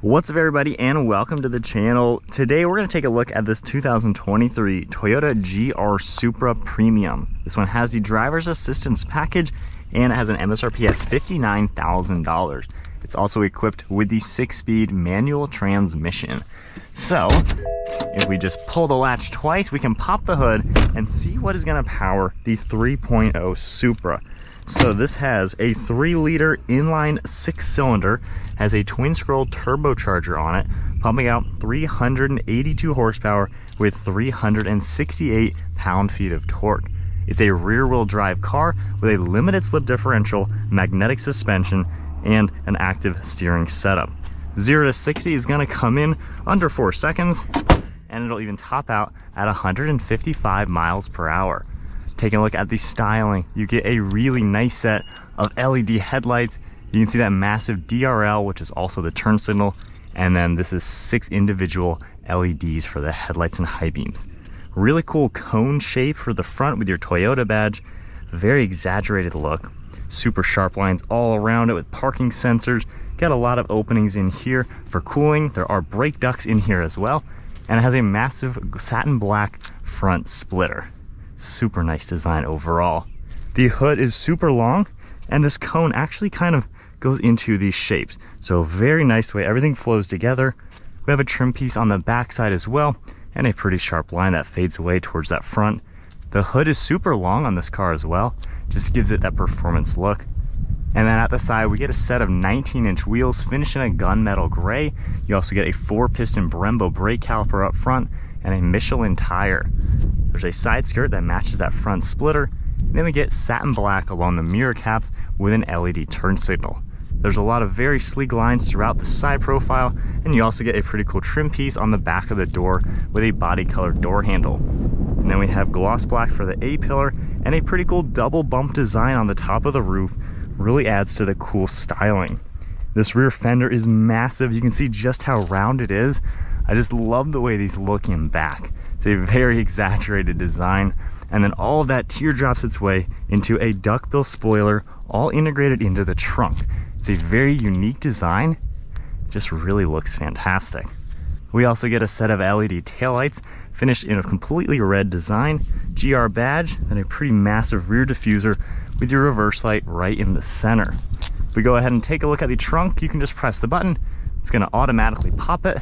What's up everybody and welcome to the channel. Today we're going to take a look at this 2023 Toyota GR Supra Premium. This one has the driver's assistance package and it has an MSRP at $59,000. It's also equipped with the 6-speed manual transmission. So if we just pull the latch twice, we can pop the hood and see what is going to power the 3.0 Supra. So this has a 3-liter inline 6-cylinder, has a twin-scroll turbocharger on it, pumping out 382 horsepower with 368 pound-feet of torque. It's a rear-wheel drive car with a limited slip differential, magnetic suspension, and an active steering setup. 0 to 60 is going to come in under 4 seconds, and it'll even top out at 155 miles per hour. Taking a look at the styling, you get a really nice set of LED headlights. You can see that massive DRL, which is also the turn signal, and then this is 6 individual LEDs for the headlights and high beams. Really cool cone shape for the front with your Toyota badge. Very exaggerated look. Super sharp lines all around it with parking sensors. Got a lot of openings in here for cooling. There are brake ducts in here as well, and it has a massive satin black front splitter. Super nice design overall. The hood is super long, and this cone actually kind of goes into these shapes. So very nice way everything flows together. We have a trim piece on the back side as well, and a pretty sharp line that fades away towards that front. The hood is super long on this car as well, just gives it that performance look. And then at the side, we get a set of 19-inch wheels finished in a gunmetal gray. You also get a 4-piston Brembo brake caliper up front and a Michelin tire. There's a side skirt that matches that front splitter. Then we get satin black along the mirror caps with an LED turn signal. There's a lot of very sleek lines throughout the side profile, and you also get a pretty cool trim piece on the back of the door with a body colored door handle. And then we have gloss black for the A-pillar and a pretty cool double bump design on the top of the roof. Really adds to the cool styling. This rear fender is massive. You can see just how round it is. I just love the way these look in back. It's a very exaggerated design. And then all of that teardrops its way into a duckbill spoiler, all integrated into the trunk. It's a very unique design. Just really looks fantastic. We also get a set of LED taillights finished in a completely red design, GR badge, and a pretty massive rear diffuser with your reverse light right in the center. If we go ahead and take a look at the trunk, you can just press the button. It's going to automatically pop it,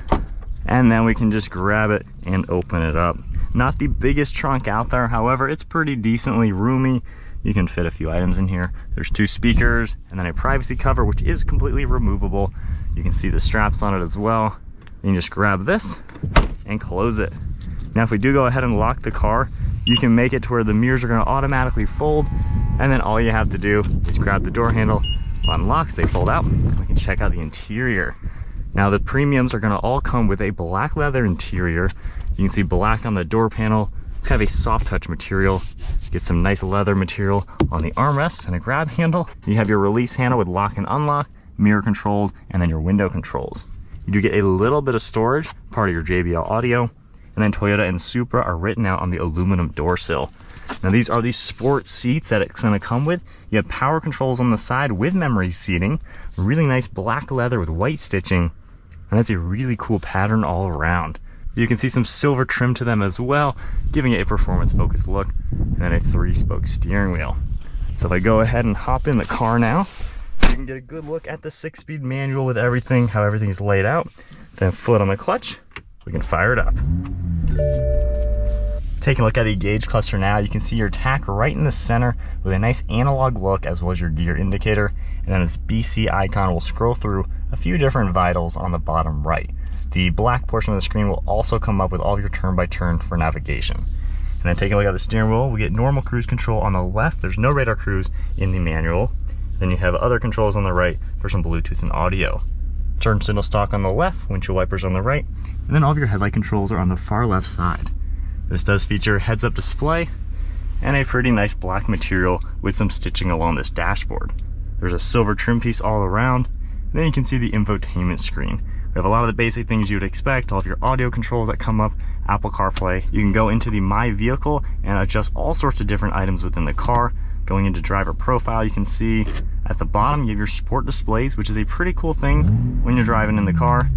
and then we can just grab it and open it up. Not the biggest trunk out there, however, it's pretty decently roomy. You can fit a few items in here. There's 2 speakers and then a privacy cover, which is completely removable. You can see the straps on it as well. You can just grab this and close it. Now if we do go ahead and lock the car, you can make it to where the mirrors are going to automatically fold, and then all you have to do is grab the door handle. On locks, they fold out. We can check out the interior. Now the premiums are going to all come with a black leather interior. You can see black on the door panel. It's kind of a soft touch material. Get some nice leather material on the armrest and a grab handle. You have your release handle with lock and unlock, mirror controls, and then your window controls. You do get a little bit of storage, part of your JBL audio, and then Toyota and Supra are written out on the aluminum door sill. Now these are the sport seats that it's going to come with. You have power controls on the side with memory seating, really nice black leather with white stitching, and that's a really cool pattern all around. You can see some silver trim to them as well, giving it a performance focused look, and then a 3-spoke steering wheel. So if I go ahead and hop in the car now, you can get a good look at the 6-speed manual with everything, how everything is laid out. Then foot on the clutch, we can fire it up. Taking a look at the gauge cluster now, you can see your tach right in the center with a nice analog look as well as your gear indicator. And then this BC icon will scroll through a few different vitals on the bottom right. The black portion of the screen will also come up with all of your turn-by-turn for navigation. And then taking a look at the steering wheel, we get normal cruise control on the left. There's no radar cruise in the manual. Then you have other controls on the right for some Bluetooth and audio. Turn signal stalk on the left, windshield wipers on the right, and then all of your headlight controls are on the far left side. This does feature heads-up display and a pretty nice black material with some stitching along this dashboard. There's a silver trim piece all around, and then you can see the infotainment screen. We have a lot of the basic things you would expect, all of your audio controls that come up, Apple CarPlay. You can go into the My Vehicle and adjust all sorts of different items within the car. Going into driver profile, you can see at the bottom you have your sport displays, which is a pretty cool thing when you're driving in the car.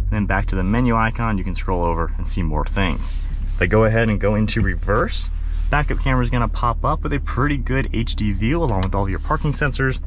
and then back to the menu icon, you can scroll over and see more things. If I go ahead and go into reverse, backup camera is going to pop up with a pretty good HD view along with all of your parking sensors.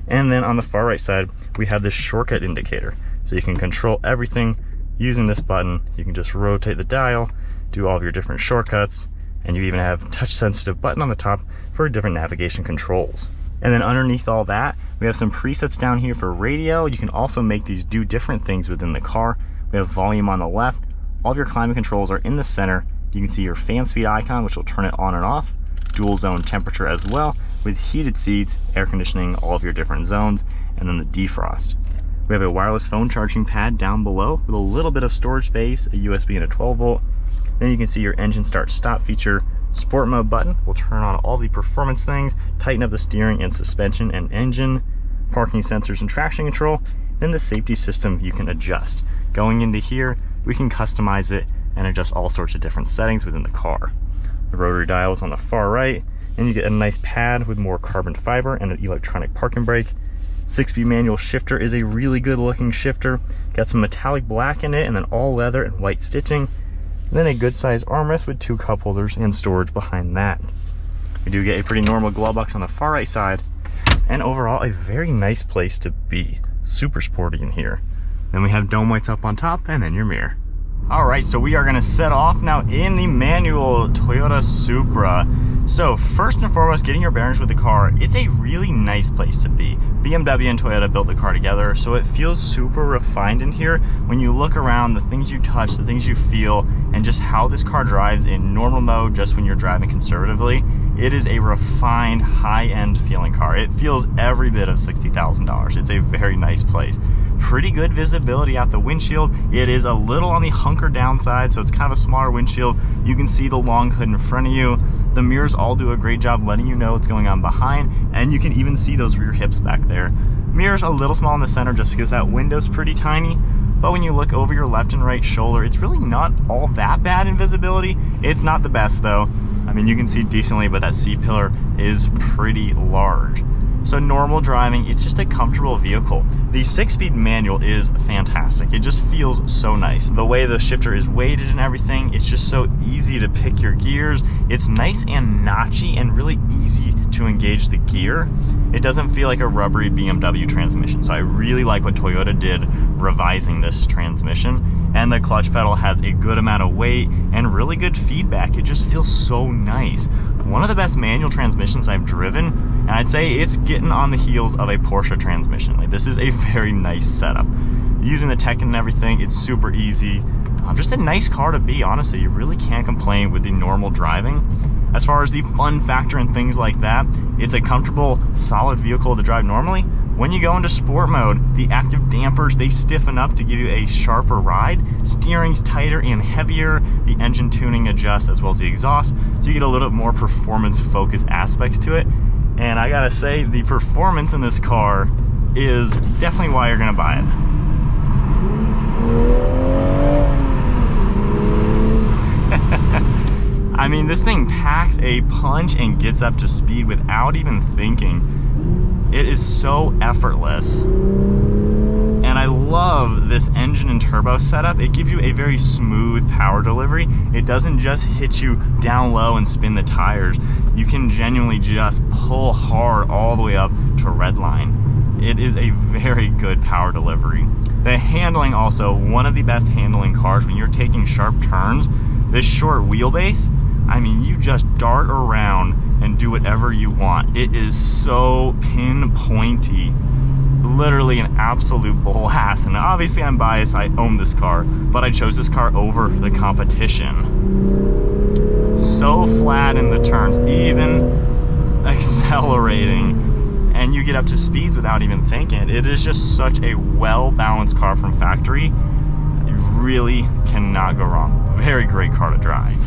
And then on the far right side, we have this shortcut indicator. So you can control everything using this button. You can just rotate the dial, do all of your different shortcuts, and you even have touch sensitive button on the top for different navigation controls. And then underneath all that, we have some presets down here for radio. You can also make these do different things within the car. We have volume on the left. All of your climate controls are in the center. You can see your fan speed icon, which will turn it on and off. Dual zone temperature as well, with heated seats, air conditioning, all of your different zones, and then the defrost. We have a wireless phone charging pad down below with a little bit of storage space, a USB and a 12 volt. Then you can see your engine start stop feature. Sport mode button will turn on all the performance things, tighten up the steering and suspension and engine, parking sensors and traction control. Then the safety system you can adjust. Going into here, we can customize it and adjust all sorts of different settings within the car. The rotary dial is on the far right, and you get a nice pad with more carbon fiber and an electronic parking brake. 6-speed manual shifter is a really good looking shifter. Got some metallic black in it and then all leather and white stitching. And then a good sized armrest with 2 cup holders and storage behind that. We do get a pretty normal glove box on the far right side, and overall a very nice place to be. Super sporty in here. Then we have dome lights up on top and then your mirror. All right, so we are gonna set off now in the manual Toyota Supra. So first and foremost, getting your bearings with the car, it's a really nice place to be. BMW and Toyota built the car together, so it feels super refined in here. When you look around, the things you touch, the things you feel, and just how this car drives in normal mode, just when you're driving conservatively, it is a refined, high-end feeling car. It feels every bit of $60,000. It's a very nice place. Pretty good visibility out the windshield. It is a little on the hunker down side, so it's kind of a smaller windshield. You can see the long hood in front of you. The mirrors all do a great job letting you know what's going on behind, and you can even see those rear hips back there. Mirrors a little small in the center just because that window's pretty tiny, but when you look over your left and right shoulder, it's really not all that bad in visibility. It's not the best though. I mean, you can see decently, but that C-pillar is pretty large. So normal driving, it's just a comfortable vehicle. The 6-speed manual is fantastic. It just feels so nice. The way the shifter is weighted and everything, it's just so easy to pick your gears. It's nice and notchy and really easy to engage the gear. It doesn't feel like a rubbery BMW transmission. So I really like what Toyota did revising this transmission. And the clutch pedal has a good amount of weight and really good feedback. It just feels so nice. One of the best manual transmissions I've driven, and I'd say it's getting on the heels of a Porsche transmission. Like, this is a very nice setup. Using the tech and everything, it's super easy. Just a nice car to be, honestly. You really can't complain with the normal driving. As far as the fun factor and things like that, it's a comfortable, solid vehicle to drive normally. When you go into sport mode, the active dampers, they stiffen up to give you a sharper ride. Steering's tighter and heavier. The engine tuning adjusts as well as the exhaust, so you get a little bit more performance-focused aspects to it. And I gotta say, the performance in this car is definitely why you're gonna buy it. I mean, this thing packs a punch and gets up to speed without even thinking. It is so effortless. And I love this engine and turbo setup. It gives you a very smooth power delivery. It doesn't just hit you down low and spin the tires. You can genuinely just pull hard all the way up to redline. It is a very good power delivery. The handling also, one of the best handling cars when you're taking sharp turns. This short wheelbase, I mean, you just dart around and do whatever you want. It is so pinpointy. Literally an absolute blast. And obviously I'm biased, I own this car, but I chose this car over the competition. So flat in the turns, even accelerating, and you get up to speeds without even thinking. It is just such a well-balanced car from factory. You really cannot go wrong. Very great car to drive.